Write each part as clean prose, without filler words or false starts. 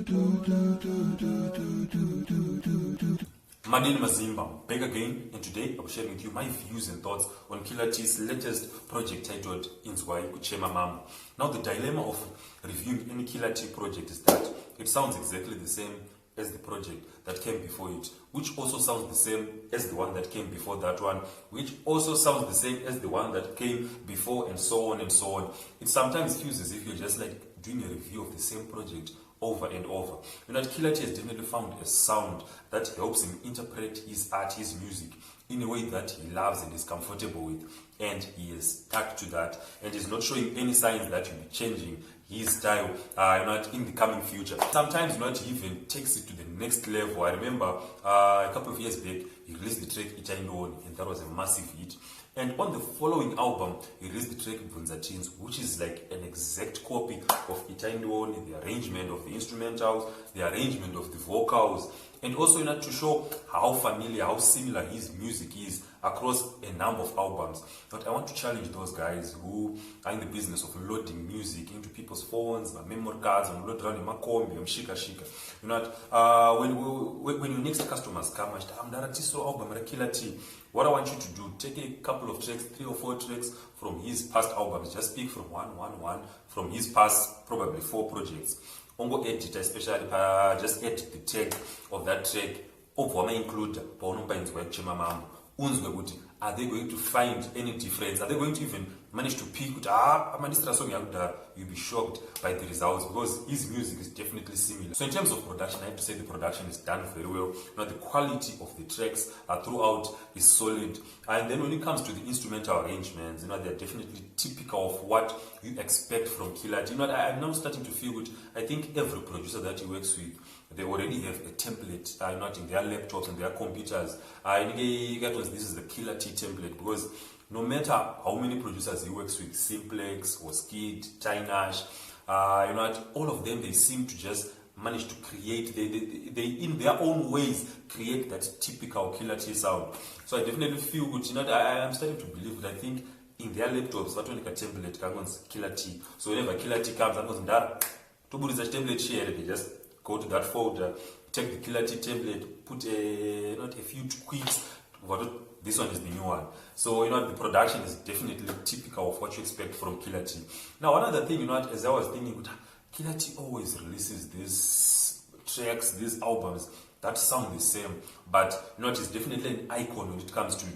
Madin Mazimba, back again, and today I'll be sharing with you my views and thoughts on Killer T's latest project titled Inzwai Kuchema Mama. Now, the dilemma of reviewing any Killer T project is that it sounds exactly the same as the project that came before it, which also sounds the same as the one that came before that one, which also sounds the same as the one that came before, and so on and so on. It sometimes feels as if you're just like doing a review of the same project over and over. You know, Killer T has definitely found a sound that helps him interpret his art, his music, in a way that he loves and is comfortable with, and he is stuck to that, and is not showing any signs that he'll be changing his style in the coming future. Sometimes he even takes it to the next level. I remember a couple of years back, he released the track Itaindoni, and that was a massive hit. And on the following album, he released the track Bunzatins, which is like an exact copy of Itaindoni, the arrangement of the instrumentals, the arrangement of the vocals, and also to show how familiar, how similar his music is across a number of albums. But I want to challenge those guys who are in the business of loading music into people's phones, memory cards, and load around makombi, shika. When your next customers come, I'm Daratiso album, Killer T. What I want you to do, take a couple of tracks, 3 or 4 tracks from his past albums. Just pick from one from his past, probably 4 projects. Ongo edit, especially just edit the tag of that track. Include are they going to find any difference? Are they going to even manage to pick you'll be shocked by the results, because his music is definitely similar. So in terms of production, I have to say the production is done very well. The quality of the tracks throughout is solid. And then when it comes to the instrumental arrangements, they're definitely typical of what you expect from Killer T. I'm now starting to feel good. I think every producer that he works with, they already have a template in their laptops and their computers. This is the Killer T template, because no matter how many producers he works with, Simplex or Skid, Tynash, all of them, they seem to just manage to create, they in their own ways create that typical Killer T sound. So I definitely feel good. I am starting to believe that I think in their laptops, that one template comes Killer T. So whenever Killer T comes, template share, they just go to that folder, take the Killer T template, put a few tweaks. This one is the new one. So, the production is definitely typical of what you expect from Killer T. Now, another thing, as I was thinking, Killer T always releases these tracks, these albums that sound the same. But, it's definitely an icon when it comes to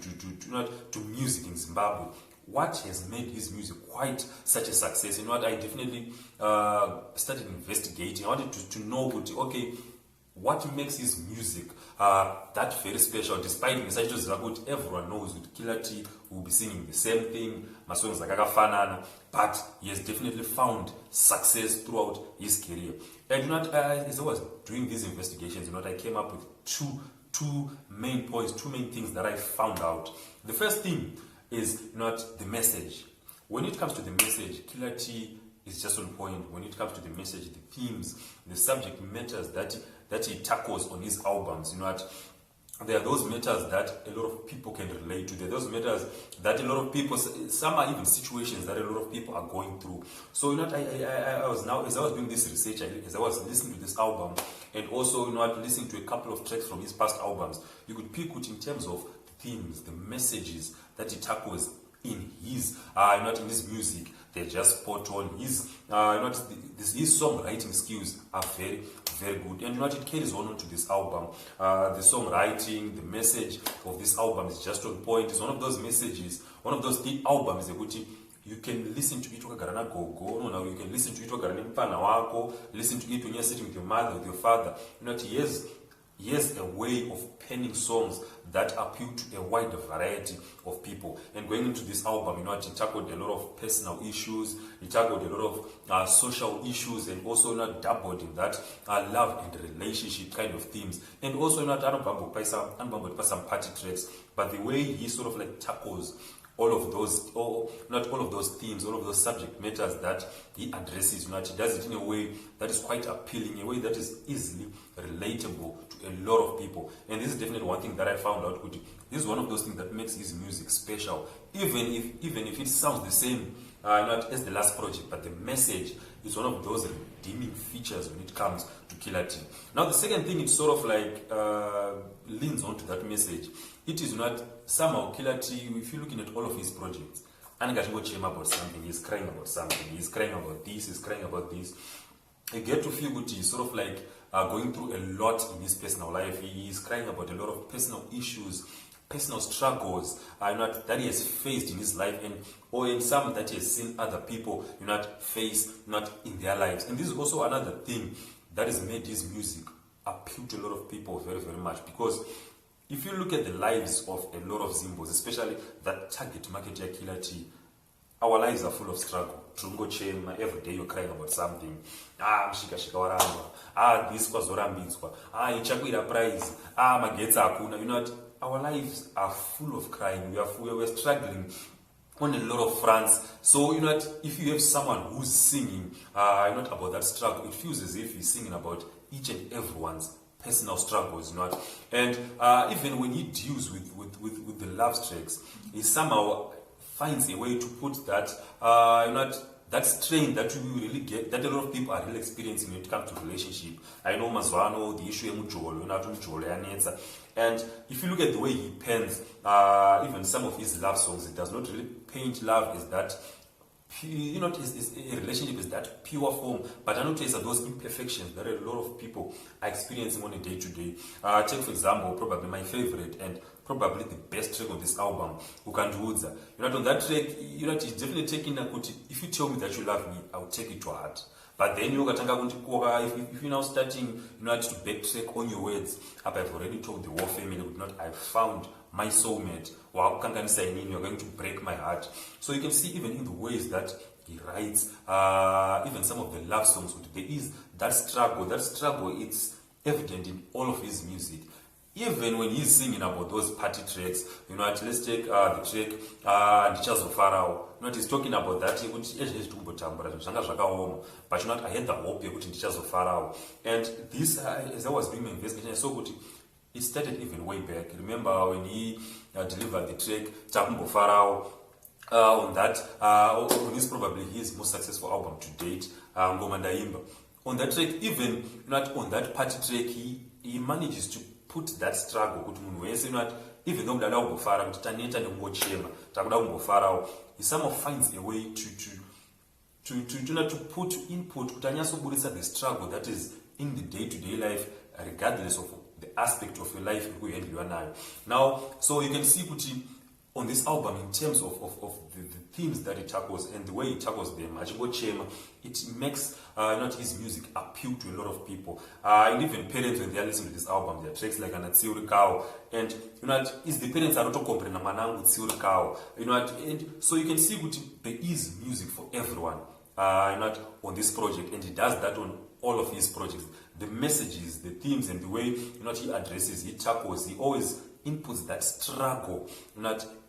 music in Zimbabwe. What has made his music quite such a success? I definitely started investigating. I wanted to know, what makes his music that very special, despite the messages that everyone knows with Killer T will be singing the same thing, masongs like Agafanana, but he has definitely found success throughout his career. And as I was doing these investigations, I came up with two main points, 2 main things that I found out. The first thing is the message. When it comes to the message, Killer T is just on point. When it comes to the message, the themes, the subject matters that he tackles on his albums, there are those matters that a lot of people can relate to. There are those matters that a lot of people, some are even situations that a lot of people are going through. So, I was now, as I was doing this research, as I was listening to this album, and also, listening to a couple of tracks from his past albums, you could pick in terms of the themes, the messages that he tackles in his, in his music. They're just spot on. His songwriting skills are very, very good. And it carries on to this album. The songwriting, the message of this album is just on point. It's one of those messages, one of those albums that you can listen to it wakagara nagogo, now you can listen to it wakagara nemupana wako, listen to it when you're sitting with your mother, with your father. He has a way of penning songs that appeal to a wider variety of people. And going into this album, he tackled a lot of personal issues, he tackled a lot of social issues, and also dabbled in that love and relationship kind of themes. And also some party tracks, but the way he sort of tackles all of those, or not all of those themes, all of those subject matters that he addresses, he does it in a way that is quite appealing, a way that is easily relatable to a lot of people. And this is definitely one thing that I found out. This is one of those things that makes his music special. Even if it sounds the same not as the last project, but the message is one of those redeeming features when it comes to Killer T. Now, the second thing, it sort of like leans onto that message. It is not somehow Killer T, if you're looking at all of his projects, and about something, he's crying about something, he's crying about this, he's crying about this. You get to feel good, he's sort of like going through a lot in his personal life. He is crying about a lot of personal issues, personal struggles that he has faced in his life, and or in some that he has seen other people face in their lives. And this is also another thing that has made his music appeal to a lot of people very, very much, because if you look at the lives of a lot of Zimbos, especially that target market ya Killer T, our lives are full of struggle. Every day you're crying about something. Mshika waramba. This was orambidzwa. Ichakwira price. Magetsa akuna. Our lives are full of crying. We're struggling on a lot of fronts. So, if you have someone who's singing about that struggle, it feels as if he's singing about each and everyone's personal struggles, and even when he deals with the love tracks, he somehow finds a way to put that that strain that we really get, that a lot of people are really experiencing when it comes to relationship. I know Mazwano, the issue and if you look at the way he pens even some of his love songs, it does not really paint love as that. A relationship is that pure form, but I notice that those imperfections that a lot of people are experiencing on a day-to-day. Take, for example, probably my favorite and probably the best track of this album, Ukanduudza. On that track, it's definitely taking a good, if you tell me that you love me, I'll take it to heart. But then if you're now starting to backtrack on your words, I've already told the war family, I found my soulmate, you're going to break my heart. So you can see even in the ways that he writes, even some of the love songs, there is that struggle. That struggle, it's evident in all of his music. Even when he's singing about those party tracks, let's take the track Ndichazo Farao. He's talking about that, but I had the hope Ndichazo Farao. And this, as I was doing my investigation, I saw it started even way back. Remember when he delivered the track Takumbo Farao on that, on his probably his most successful album to date, Ngoma Ndaimba. On that track, even on that party track, he manages to put that struggle even though he somehow finds a way to put input the struggle that is in the day-to-day life, regardless of the aspect of your life now. So you can see on this album, in terms of the themes that it tackles and the way it tackles them, it makes his music appeal to a lot of people. And even parents, when they are listening to this album, there are tracks like Anatsiuri Kao, and it's the parents are not comprehend Manangu Tsiuri Kao. And so you can see there is music for everyone on this project, and he does that on all of his projects. The messages, the themes, and the way he addresses, he tackles, he always inputs that struggle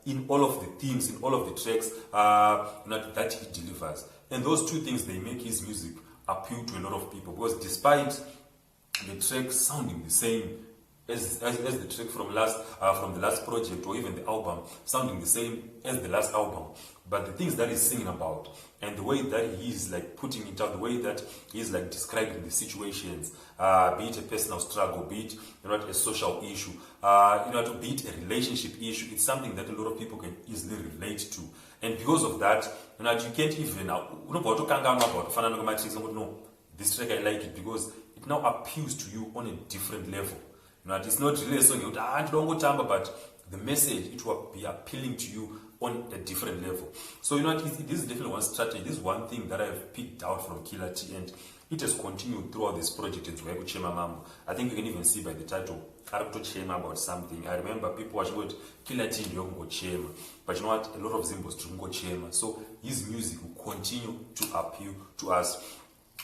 in all of the themes, in all of the tracks that he delivers. And those two things, they make his music appeal to a lot of people, because despite the track sounding the same as the track from the last project, or even the album sounding the same as the last album, but the things that he's singing about and the way that he is like putting it out, the way that he is like describing the situations, be it a personal struggle, be it a social issue, be it a relationship issue, it's something that a lot of people can easily relate to. And because of that, you can't even this track I like it because it now appeals to you on a different level. It's not really a song but the message, it will be appealing to you on a different level. So this is definitely one strategy. This is one thing that I've picked out from Killer T, and it has continued throughout this project. I think you can even see by the title, about something. I remember people watching what Killer T chema, but a lot of Zimbos chema. So his music will continue to appeal to us.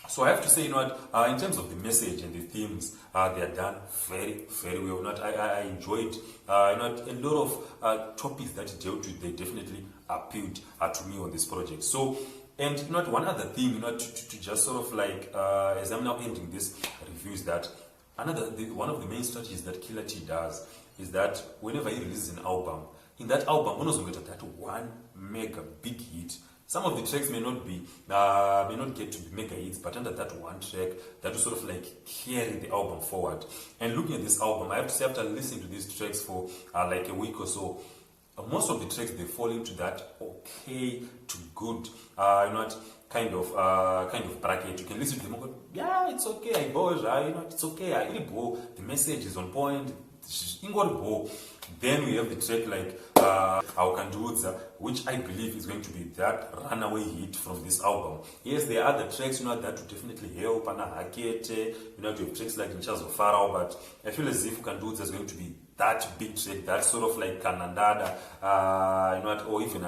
So I have to say, in terms of the message and the themes, they are done very, very well. I enjoyed, a lot of topics that he dealt with. They definitely appealed to me on this project. So, and one other thing, to just sort of like, as I'm now ending this review, is that one of the main strategies that Killer T does is that whenever he releases an album, in that album, that one mega big hit, Some of the tracks may not get to be mega hits, but under that one track, that will sort of like carry the album forward. And looking at this album, I have to say, after listening to these tracks for like a week or so, most of the tracks, they fall into that okay to good, kind of bracket. You can listen to them and go, yeah, it's okay, I go, it's okay, I really go. The message is on point. Then we have the track like Aukanduza, which I believe is going to be that runaway hit from this album. Yes, there are other tracks, that will definitely help. And Hakete, you have tracks like Nchazo Farao, but I feel as if Aukanduza is going to be that big track, that sort of like Kanandada, or even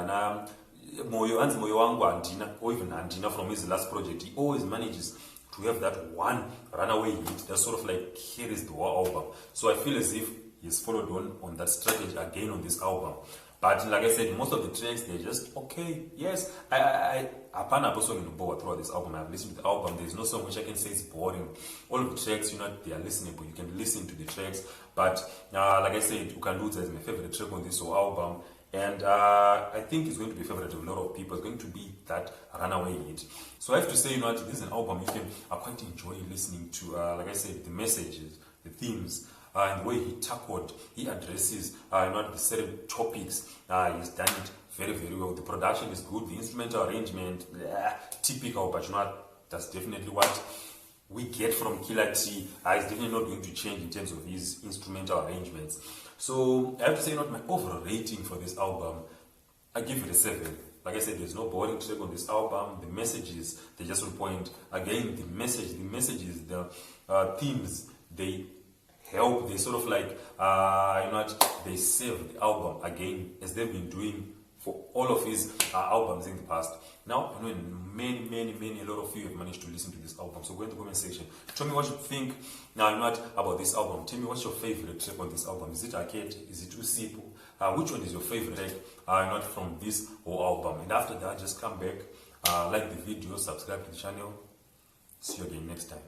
Moyo Wangu Andina, or even Andina from his last project. He always manages to have that one runaway hit that sort of like carries the whole album. So I feel as if he's followed on that strategy again on this album. But like I said, most of the tracks, they're just okay. Yes, I also in the board throughout this album. I've listened to the album. There's no song which I can say is boring. All of the tracks, they are listenable. You can listen to the tracks. But like I said, Ukanduza is my favorite track on this whole album. And I think it's going to be favorite of a lot of people. It's going to be that runaway hit. So I have to say, this is an album you can quite enjoy listening to. Like I said, the messages, the themes, and the way he addresses, the certain topics. He's done it very, very well. The production is good. The instrumental arrangement, typical, but that's definitely what we get from Killer T. It's definitely not going to change in terms of his instrumental arrangements. So I have to say, my overall rating for this album, I give it a 7. Like I said, there's no boring track on this album. The messages, they just on point. Again, the messages, the themes, they help. They sort of like, they save the album again, as they've been doing for all of his albums in the past. Now, I know a lot of you have managed to listen to this album. So go in the comment section. Tell me what you think about this album. Tell me what's your favorite track on this album. Is it Arcade? Is it Usipo? Which one is your favorite track from this whole album? And after that, just come back, like the video, subscribe to the channel. See you again next time.